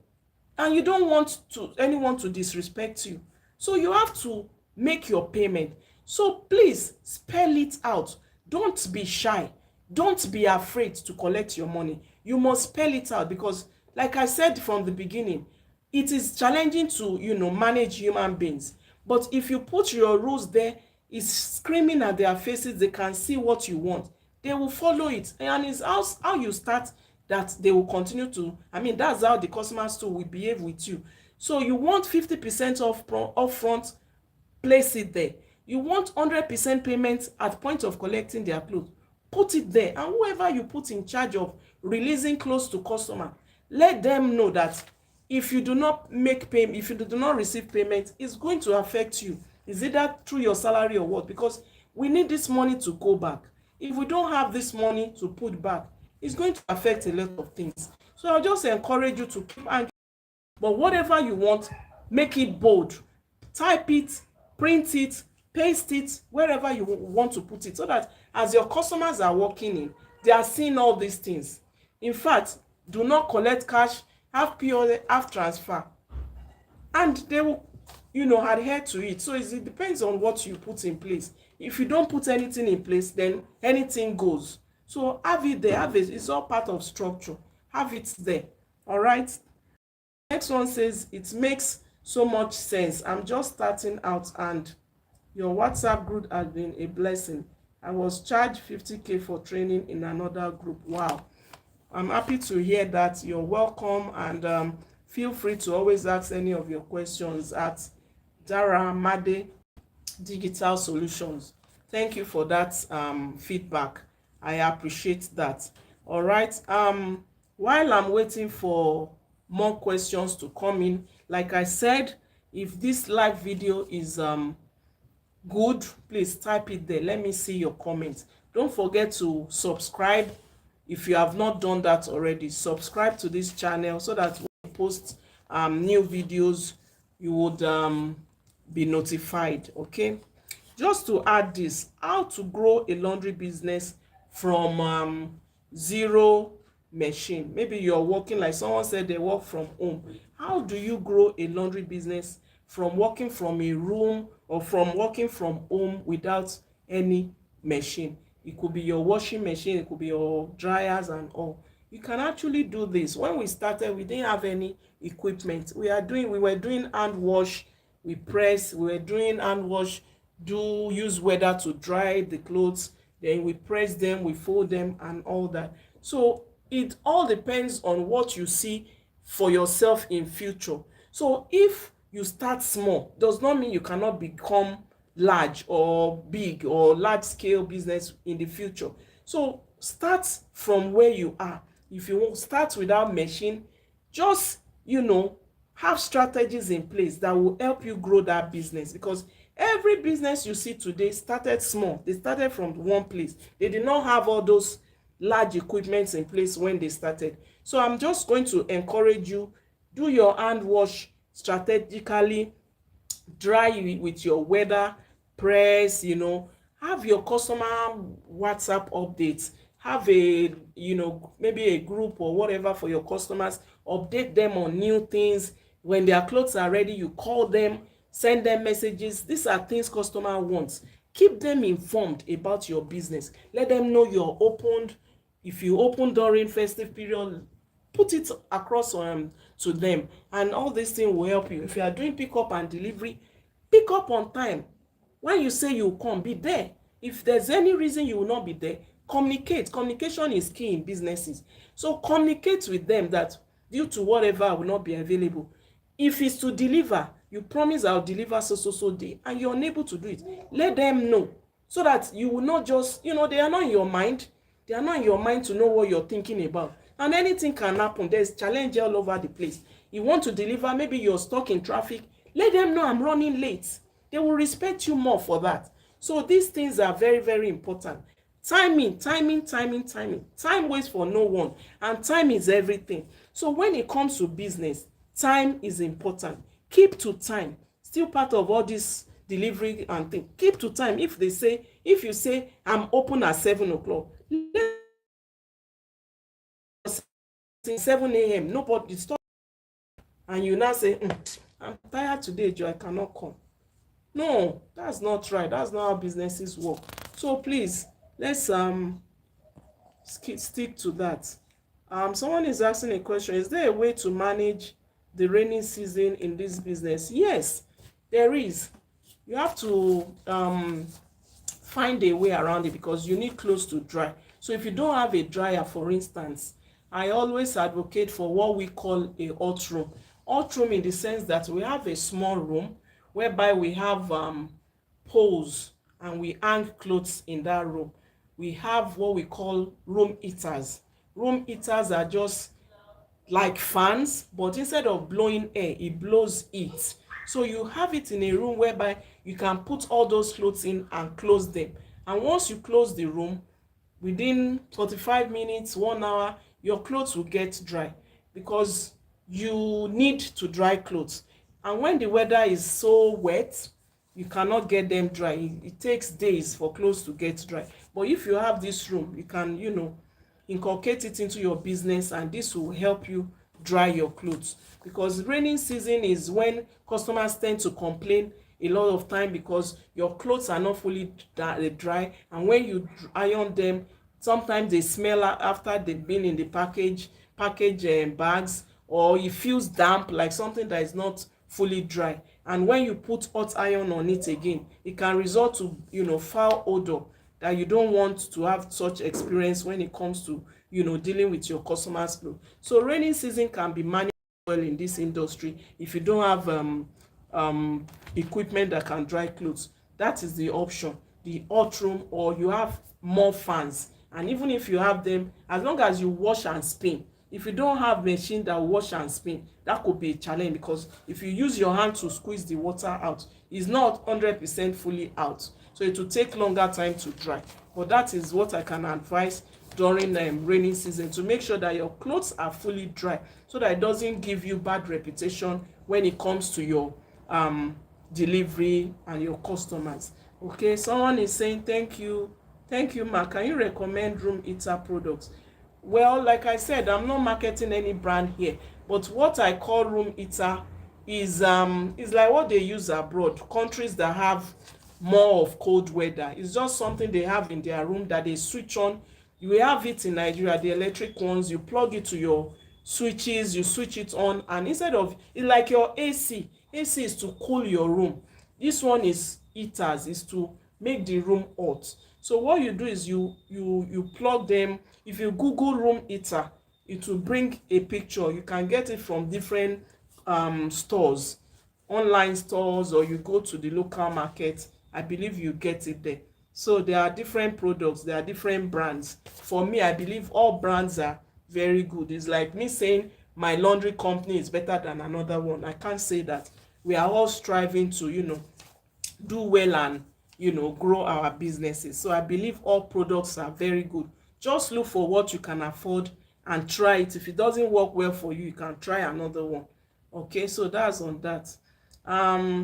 and you don't want anyone to disrespect you. So you have to make your payment. So please spell it out. Don't be shy. Don't be afraid to collect your money. You must spell it out, because like I said from the beginning, it is challenging to manage human beings. But if you put your rules there, it's screaming at their faces. They can see what you want. they will follow it. And it's how you start that they will continue to, I mean, that's how the customers too will behave with you. So you want 50% off upfront, place it there. You want 100% payment at point of collecting their clothes, put it there. And whoever you put in charge of releasing clothes to customer, let them know that if you do not make payment, if you do not receive payment, it's going to affect you. Is it that through your salary or what? Because we need this money to go back. If we don't have this money to put back, it's going to affect a lot of things. So I'll just encourage you to keep angry. But whatever you want, make it bold. Type it, print it, paste it, wherever you want to put it, so that as your customers are walking in, they are seeing all these things. In fact, do not collect cash, have POS, have transfer, and they will, adhere to it. So it depends on what you put in place. If you don't put anything in place, then anything goes. So have it there. Have it. It's all part of structure. Have it there. All right. Next one says, it makes so much sense. I'm just starting out and your WhatsApp group has been a blessing. I was charged 50K for training in another group. Wow. I'm happy to hear that. You're welcome, and feel free to always ask any of your questions at Dara Made Digital Solutions. Thank you for that feedback. I appreciate that. All right. While I'm waiting for more questions to come in, like I said, if this live video is good, please type it there. Let me see your comments. Don't forget to subscribe if you have not done that already. Subscribe to this channel so that when we post new videos, you would be notified. Okay, just to add this, how to grow a laundry business from zero machine. Maybe you're working, like someone said, they work from home. How do you grow a laundry business from working from a room or from working from home without any machine? It could be your washing machine, it could be your dryers and all. You can actually do this. When we started, we didn't have any equipment. We were doing hand wash, we press, we were doing hand wash, use weather to dry the clothes, then we press them, we fold them and all that. So it all depends on what you see for yourself in future. So if you start small, does not mean you cannot become large or big or large scale business in the future. So start from where you are. If you won't start without machine, just have strategies in place that will help you grow that business, because every business you see today started small. They started from one place. They did not have all those large equipments in place when they started. So I'm just going to encourage you, do your hand wash strategically, dry with your weather, press, have your customer WhatsApp updates, have a maybe a group or whatever for your customers, update them on new things. When their clothes are ready, you call them, send them messages. These are things customer wants. Keep them informed about your business. Let them know you're opened. If you open during festive period, put it across to them, and all these things will help you. If you are doing pickup and delivery, pick up on time. When you say you come, be there. If there's any reason you will not be there, communicate. Communication is key in businesses. So communicate with them that due to whatever, I will not be available. If it's to deliver, you promise I'll deliver so day, and you're unable to do it, let them know, so that you will not just, they are not in your mind. They are not in your mind to know what you're thinking about. And anything can happen. There's challenge all over the place. You want to deliver, maybe you're stuck in traffic, let them know I'm running late. They will respect you more for that. So these things are very, very important. Timing. Time waits for no one, and time is everything. So when it comes to business, time is important. Keep to time. Still part of all this delivery and thing. Keep to time. If you say I'm open at 7 o'clock, let 7 a.m. nobody stop, and you now say I'm tired today, Joe, I cannot come. No, that's not right. That's not how businesses work. So please, let's stick to that. Someone is asking a question: is there a way to manage the rainy season in this business? Yes, there is. You have to find a way around it, because you need clothes to dry. So if you don't have a dryer, for instance, I always advocate for what we call a hot room. Hot room in the sense that we have a small room whereby we have poles and we hang clothes in that room. We have what we call room heaters. Room heaters are just like fans, but instead of blowing air, it blows heat. So you have it in a room whereby you can put all those clothes in and close them. And once you close the room, within 45 minutes, 1 hour, your clothes will get dry, because you need to dry clothes. And when the weather is so wet, you cannot get them dry. It takes days for clothes to get dry. But if you have this room, you can, inculcate it into your business, and this will help you dry your clothes. Because raining season is when customers tend to complain a lot of time because your clothes are not fully dry, and when you iron them, sometimes they smell after they've been in the package bags, or it feels damp, like something that is not fully dry. And when you put hot iron on it again, it can result to foul odor that you don't want to have such experience when it comes to dealing with your customers' clothes. So raining season can be managed well in this industry if you don't have equipment that can dry clothes. That is the option, the hot room, or you have more fans. And even if you have them, as long as you wash and spin. If you don't have machine that wash and spin, that could be a challenge, because if you use your hand to squeeze the water out, it's not 100% fully out, so it will take longer time to dry. But that is what I can advise during raining season, to make sure that your clothes are fully dry, so that it doesn't give you bad reputation when it comes to your delivery and your customers. Okay, someone is saying thank you ma, can you recommend room heater products? Well, like I said, I'm not marketing any brand here, but what I call room heater is like what they use abroad, countries that have more of cold weather. It's just something they have in their room that they switch on. You have it in Nigeria, the electric ones, you plug it to your switches, you switch it on, and instead of it's like your AC is to cool your room. This one is heaters, is to make the room hot. So what you do is you plug them. If you Google room heater, it will bring a picture. You can get it from different stores, online stores, or you go to the local market. I believe you get it there. So there are different products, there are different brands. For me, I believe all brands are very good. It's like me saying my laundry company is better than another one. I can't say that. We are all striving to do well and grow our businesses. So I believe all products are very good. Just look for what you can afford and try it. If it doesn't work well for you, you can try another one. Okay, so that's on that.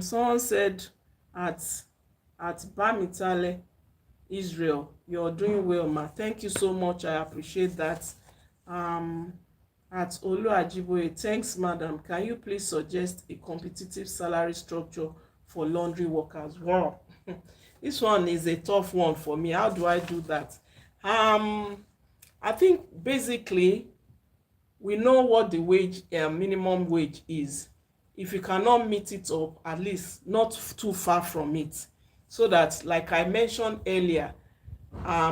Someone said at Bamitale, Israel, you're doing well, ma. Thank you so much, I appreciate that. At Olu Ajiboye, thanks madam, can you please suggest a competitive salary structure for laundry workers? Wow. This one is a tough one for me. How do I do that? I think basically we know what the wage, minimum wage is. If you cannot meet it up, at least not too far from it, so that, like I mentioned earlier,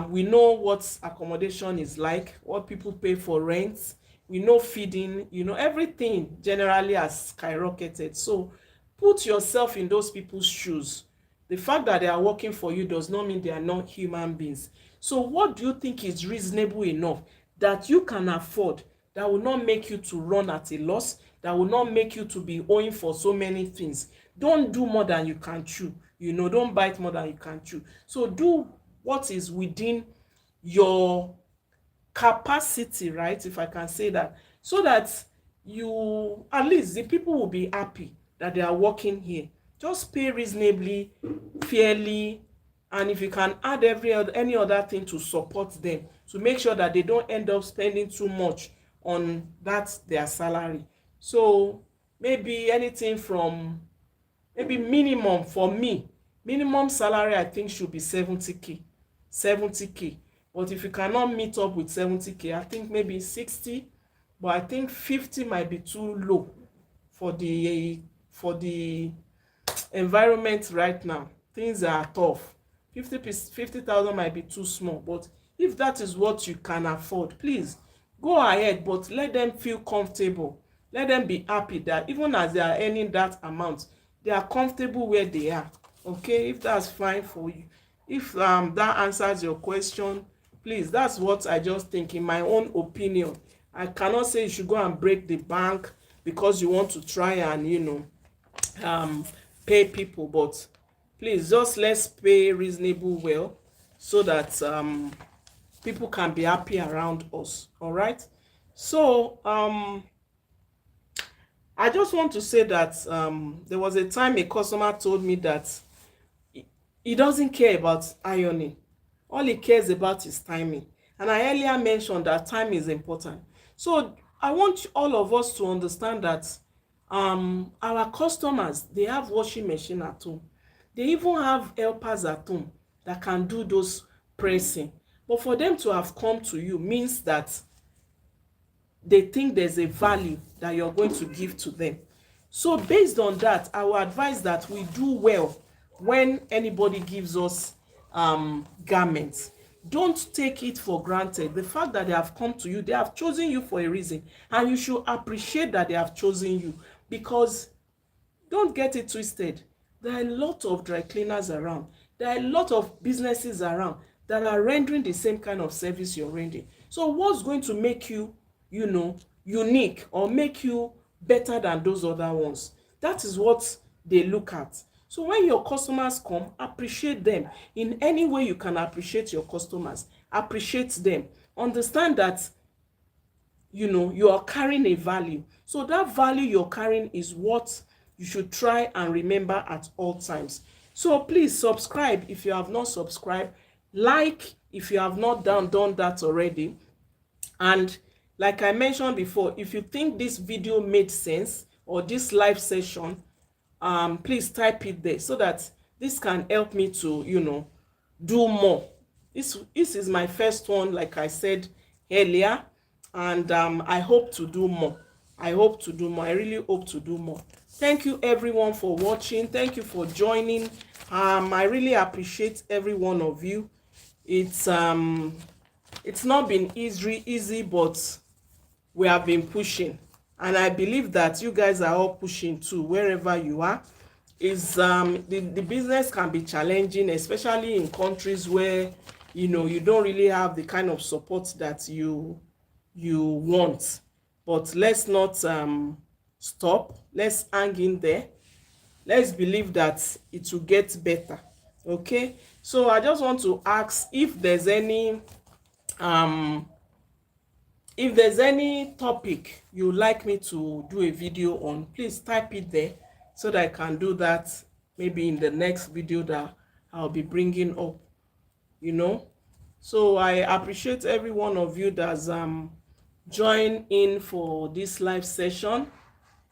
we know what accommodation is like, what people pay for rent, we know feeding, everything generally has skyrocketed. So put yourself in those people's shoes. The fact that they are working for you does not mean they are not human beings. So what do you think is reasonable enough that you can afford, that will not make you to run at a loss, that will not make you to be owing for so many things? Don't do more than you can chew. Don't bite more than you can chew. So do what is within your capacity, right, if I can say that, so that you, at least the people will be happy that they are working here. Just pay reasonably, fairly, and if you can add any other thing to support them, to make sure that they don't end up spending too much on that their salary. So maybe anything from, maybe minimum, for me, minimum salary I think should be 70k. But if you cannot meet up with 70k, I think maybe 60, but I think 50 might be too low for the environment right now. Things are tough. 50,000 might be too small, but If that is what you can afford, please go ahead, but let them feel comfortable. Let them be happy that even as they are earning that amount, they are comfortable where they are. Okay, if that's fine for you, if that answers your question, please, that's what I just think in my own opinion. I cannot say you should go and break the bank because you want to try and pay people, but please just let's pay reasonable well so that people can be happy around us. All right. So I just want to say that there was a time a customer told me that he doesn't care about ironing. All he cares about is timing. And I earlier mentioned that time is important. So I want all of us to understand that our customers, they have washing machine at home. They even have helpers at home that can do those pressing. But for them to have come to you means that they think there's a value that you're going to give to them. So based on that, I will advise that we do well when anybody gives us garments. Don't take it for granted. The fact that they have come to you, they have chosen you for a reason, and you should appreciate that they have chosen you, because don't get it twisted. There are a lot of dry cleaners around. There are a lot of businesses around that are rendering the same kind of service you're rendering. So what's going to make you, unique or make you better than those other ones? That is what they look at. So when your customers come, appreciate them. In any way you can appreciate your customers, appreciate them. Understand that you are carrying a value. So that value you're carrying is what you should try and remember at all times. So please subscribe if you have not subscribed. Like if you have not done that already. And like I mentioned before, if you think this video made sense or this live session, please type it there so that this can help me to do more. This is my first one, like I said earlier, and I hope to do more. I really hope to do more. Thank you everyone for watching. Thank you for joining. I really appreciate every one of you. It's not been easy, but we have been pushing, and I believe that you guys are all pushing too, wherever you are. The business can be challenging, especially in countries where you don't really have the kind of support that you want. But let's not stop. Let's hang in there. Let's believe that it will get better. Okay, so I just want to ask if there's any topic you would like me to do a video on. Please type it there so that I can do that maybe in the next video that I'll be bringing up. So I appreciate every one of you that's joined in for this live session.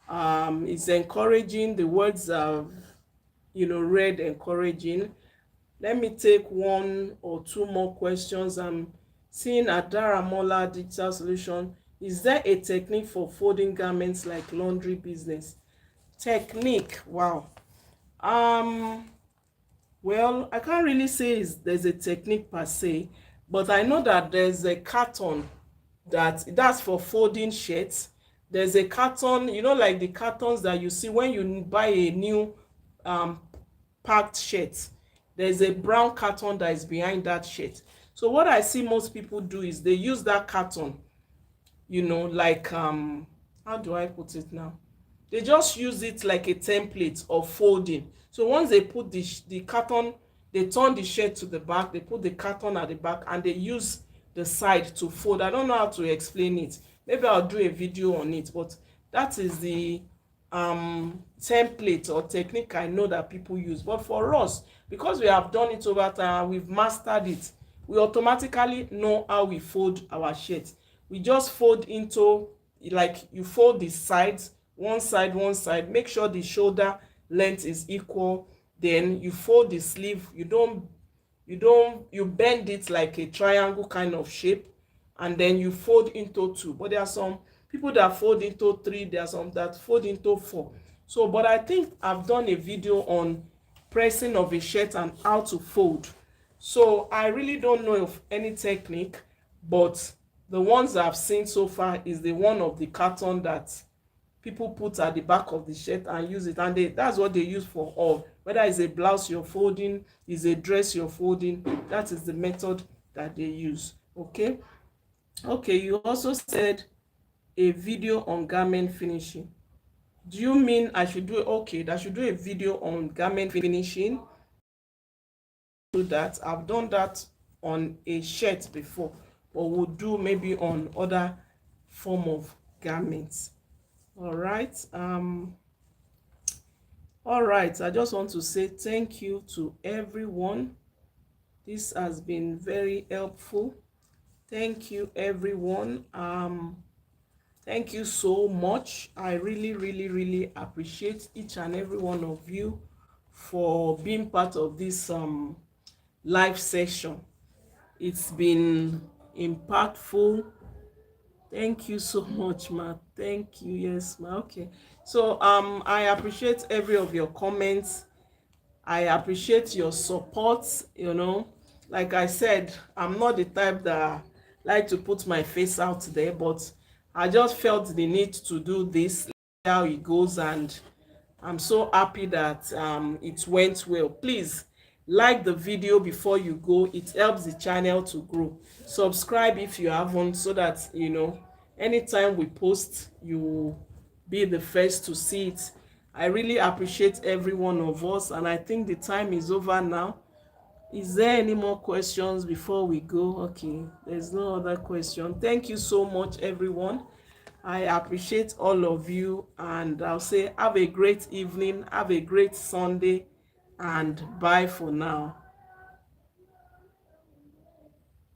It's encouraging. The words I've read encouraging. Let me take one or two more questions. I'm seeing Adaramola Digital Solution. Is there a technique for folding garments like laundry business? Technique, wow. Well, I can't really say there's a technique per se, but I know that there's a carton that's for folding shirts. There's a carton, like the cartons that you see when you buy a new packed shirt. There's a brown carton that is behind that shirt. So what I see most people do is they use that carton, like how do I put it now? They just use it like a template of folding. So once they put the carton, they turn the shirt to the back, they put the carton at the back, and they use the side to fold. I don't know how to explain it. Maybe I'll do a video on it, but that is the template or technique I know that people use. But for us, because we have done it over time, we've mastered it, we automatically know how we fold our shirts. We just fold into, like, you fold the sides, one side, make sure the shoulder length is equal. Then you fold the sleeve. You bend it like a triangle kind of shape, and then you fold into two. But there are some people that fold into three, there are some that fold into four. So, but I think I've done a video on pressing of a shirt and how to fold. So I really don't know of any technique, but the ones I've seen so far is the one of the carton that people put at the back of the shirt and use it, and that's what they use for all, whether it's a blouse you're folding, is a dress you're folding, that is the method that they use. Okay. Okay, you also said a video on garment finishing. Do you mean I should do, okay, that I should do a video on garment finishing? Do that. I've done that on a shirt before, but we'll do maybe on other form of garments. All right. All right, I just want to say thank you to everyone. This has been very helpful. Thank you, everyone. Thank you so much. I really appreciate each and every one of you for being part of this live session. It's been impactful. Thank you so much, ma. Thank you. Yes, ma. Okay. So I appreciate every of your comments. I appreciate your support. Like I said, I'm not the type that like to put my face out there, but I just felt the need to do this, how it goes, and I'm so happy that it went well. Please like the video before you go. It helps the channel to grow. Subscribe if you haven't, so that anytime we post, you will be the first to see it. I really appreciate every one of us, and I think the time is over now. Is there any more questions before we go? Okay, there's no other question. Thank you so much, everyone. I appreciate all of you, and I'll say have a great evening, have a great Sunday, and bye for now.